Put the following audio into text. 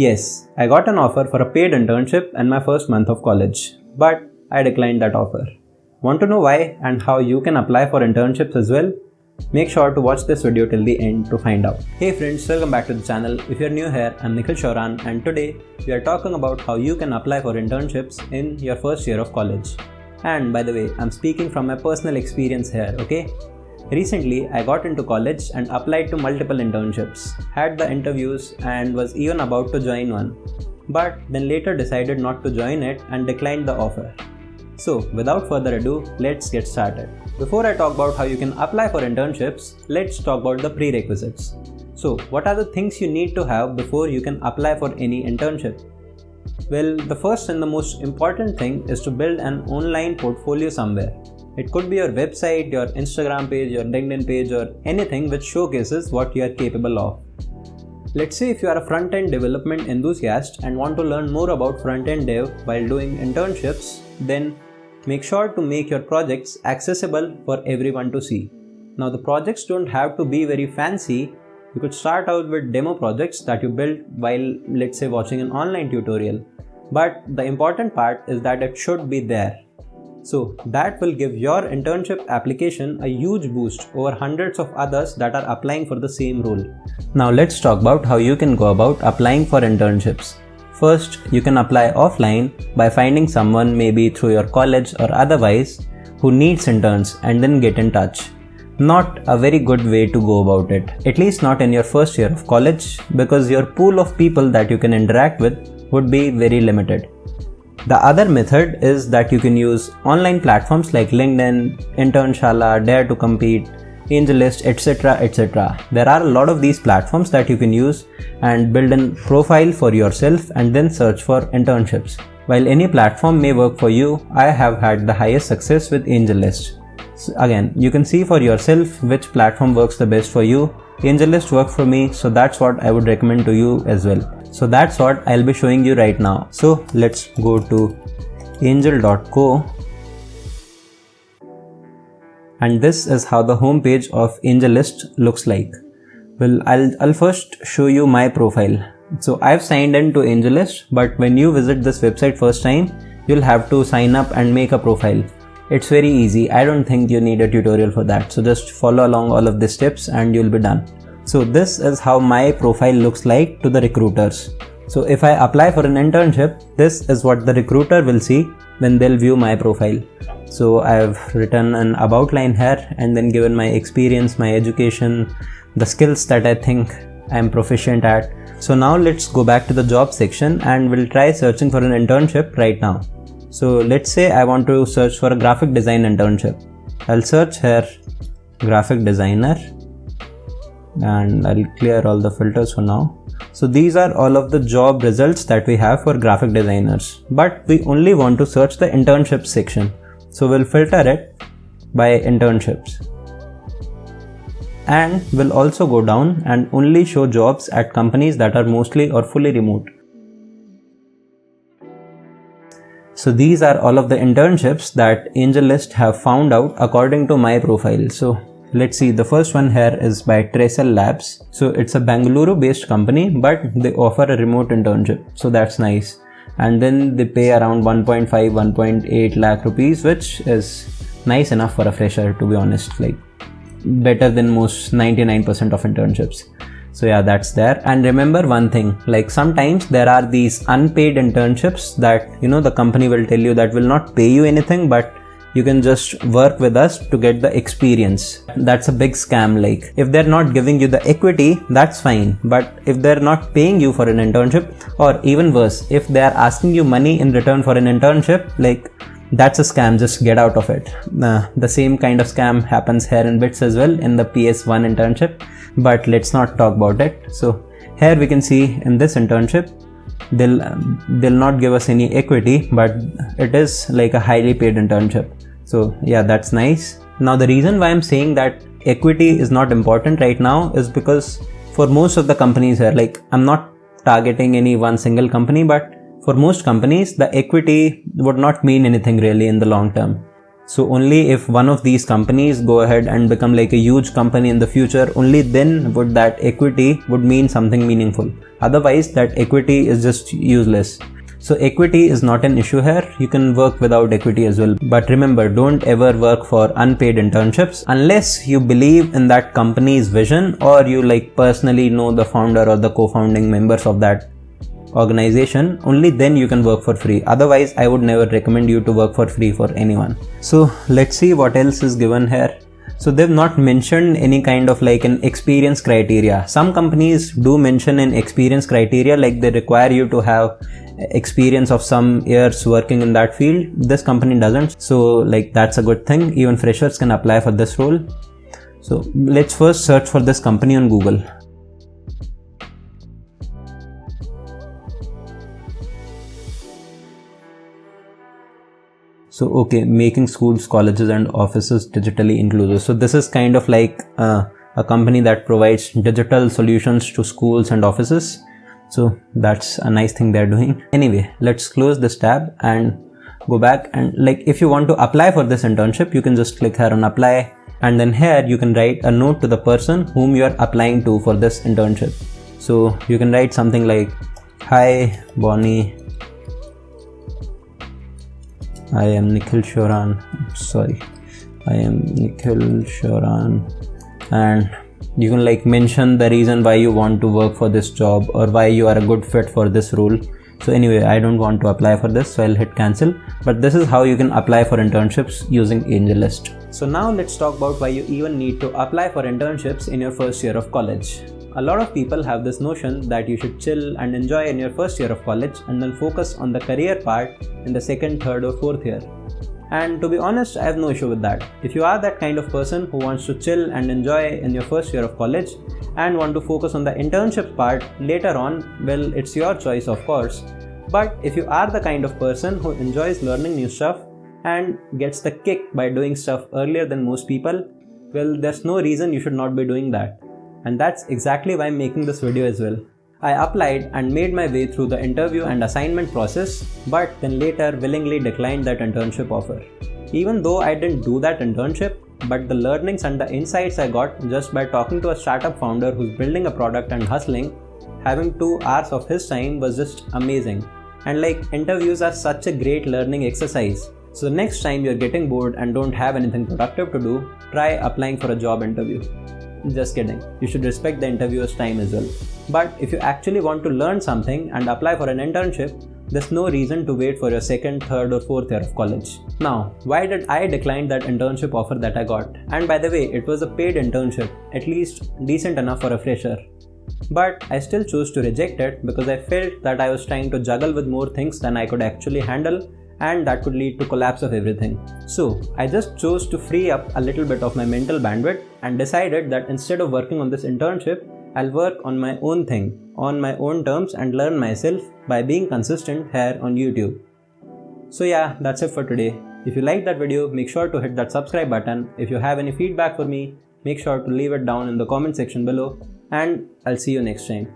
Yes, I got an offer for a paid internship in my first month of college, but I declined that offer. Want to know why and how you can apply for internships as well? Make sure to watch this video till the end to find out. Hey friends, welcome back to the channel. If you're new here, I'm Nikhil Sheoran and today we are talking about how you can apply for internships in your first year of college. And by the way, I'm speaking from my personal experience here, okay? Recently, I got into college and applied to multiple internships, had the interviews and was even about to join one, but then later decided not to join it and declined the offer. So without further ado, let's get started. Before I talk about how you can apply for internships, let's talk about the prerequisites. So what are the things you need to have before you can apply for any internship? Well, the first and the most important thing is to build an online portfolio somewhere. It could be your website, your Instagram page, your LinkedIn page, or anything which showcases what you are capable of. Let's say if you are a front-end development enthusiast and want to learn more about front-end dev while doing internships, then make sure to make your projects accessible for everyone to see. Now the projects don't have to be very fancy. You could start out with demo projects that you build while, let's say, watching an online tutorial. But the important part is that it should be there. So that will give your internship application a huge boost over hundreds of others that are applying for the same role. Now let's talk about how you can go about applying for internships. First, you can apply offline by finding someone maybe through your college or otherwise who needs interns and then get in touch. Not a very good way to go about it, at least not in your first year of college, because your pool of people that you can interact with would be very limited. The other method is that you can use online platforms like LinkedIn, Internshala, Dare to Compete, Angellist, etc. There are a lot of these platforms that you can use and build a profile for yourself and then search for internships. While any platform may work for you, I have had the highest success with Angellist. So again, you can see for yourself which platform works the best for you. Angellist worked for me, so that's what I would recommend to you as well. So that's what I'll be showing you right now. So let's go to angel.co. And this is how the homepage of Angellist looks like. Well, I'll first show you my profile. So I've signed in to Angellist, but when you visit this website first time, you'll have to sign up and make a profile. It's very easy. I don't think you need a tutorial for that. So just follow along all of the steps and you'll be done. So this is how my profile looks like to the recruiters. So if I apply for an internship, this is what the recruiter will see when they'll view my profile. So I've written an about line here and then given my experience, my education, the skills that I think I'm proficient at. So now let's go back to the job section and we'll try searching for an internship right now. So let's say I want to search for a graphic design internship. I'll search here graphic designer and I'll clear all the filters for now. So these are all of the job results that we have for graphic designers, but we only want to search the internship section. So we'll filter it by internships and we'll also go down and only show jobs at companies that are mostly or fully remote. So these are all of the internships that Angellist have found out according to my profile. So let's see, the first one here is by Tresel Labs. So it's a Bangalore based company, but they offer a remote internship. So that's nice. And then they pay around 1.5, 1.8 lakh rupees, which is nice enough for a fresher, to be honest, like better than most 99% of internships. So yeah, that's there. And remember one thing, like sometimes there are these unpaid internships that, the company will tell you that will not pay you anything, but you can just work with us to get the experience. That's a big scam. Like if they're not giving you the equity, that's fine. But if they're not paying you for an internship, or even worse, if they're asking you money in return for an internship, like that's a scam. Just get out of it. The same kind of scam happens here in BITS as well in the PS1 internship, but let's not talk about it. So here we can see in this internship, they'll not give us any equity, but it is like a highly paid internship. So yeah, that's nice. Now the reason why I'm saying that equity is not important right now is because for most of the companies here, like I'm not targeting any one single company, but for most companies the equity would not mean anything really in the long term. So only if one of these companies go ahead and become like a huge company in the future, only then would that equity would mean something meaningful. Otherwise, that equity is just useless. So equity is not an issue here. You can work without equity as well. But remember, don't ever work for unpaid internships unless you believe in that company's vision, or you like personally know the founder or the co-founding members of that organization. Only then you can work for free. Otherwise, I would never recommend you to work for free for anyone. So let's see what else is given here. So they've not mentioned any kind of like an experience criteria. Some companies do mention an experience criteria, like they require you to have experience of some years working in that field. This company doesn't. So like that's a good thing. Even freshers can apply for this role. So let's first search for this company on Google. So okay, making schools, colleges and offices digitally inclusive. So this is kind of like a company that provides digital solutions to schools and offices. So that's a nice thing they're doing. Anyway, let's close this tab and go back, and like if you want to apply for this internship, you can just click here on apply, and then here you can write a note to the person whom you are applying to for this internship. So you can write something like, "Hi Bonnie, I am Nikhil Sheoran. I am Nikhil Sheoran," and you can like mention the reason why you want to work for this job or why you are a good fit for this role. So anyway, I don't want to apply for this, so I'll hit cancel. But this is how you can apply for internships using Angellist. So now let's talk about why you even need to apply for internships in your first year of college. A lot of people have this notion that you should chill and enjoy in your first year of college and then focus on the career part in the second, third or fourth year. And to be honest, I have no issue with that. If you are that kind of person who wants to chill and enjoy in your first year of college and want to focus on the internship part later on, well, it's your choice of course. But if you are the kind of person who enjoys learning new stuff and gets the kick by doing stuff earlier than most people, well, there's no reason you should not be doing that. And that's exactly why I'm making this video as well. I applied and made my way through the interview and assignment process, but then later willingly declined that internship offer. Even though I didn't do that internship, but the learnings and the insights I got just by talking to a startup founder who's building a product and hustling, having 2 hours of his time was just amazing. And like, interviews are such a great learning exercise. So next time you're getting bored and don't have anything productive to do, try applying for a job interview. Just kidding. You should respect the interviewer's time as well. But if you actually want to learn something and apply for an internship, there's no reason to wait for your second, third or fourth year of college. Now, why did I decline that internship offer that I got? And by the way, it was a paid internship, at least decent enough for a fresher. But I still chose to reject it because I felt that I was trying to juggle with more things than I could actually handle, and that could lead to collapse of everything. So I just chose to free up a little bit of my mental bandwidth and decided that instead of working on this internship, I'll work on my own thing, on my own terms and learn myself by being consistent here on YouTube. So yeah, that's it for today. If you liked that video, make sure to hit that subscribe button. If you have any feedback for me, make sure to leave it down in the comment section below, and I'll see you next time.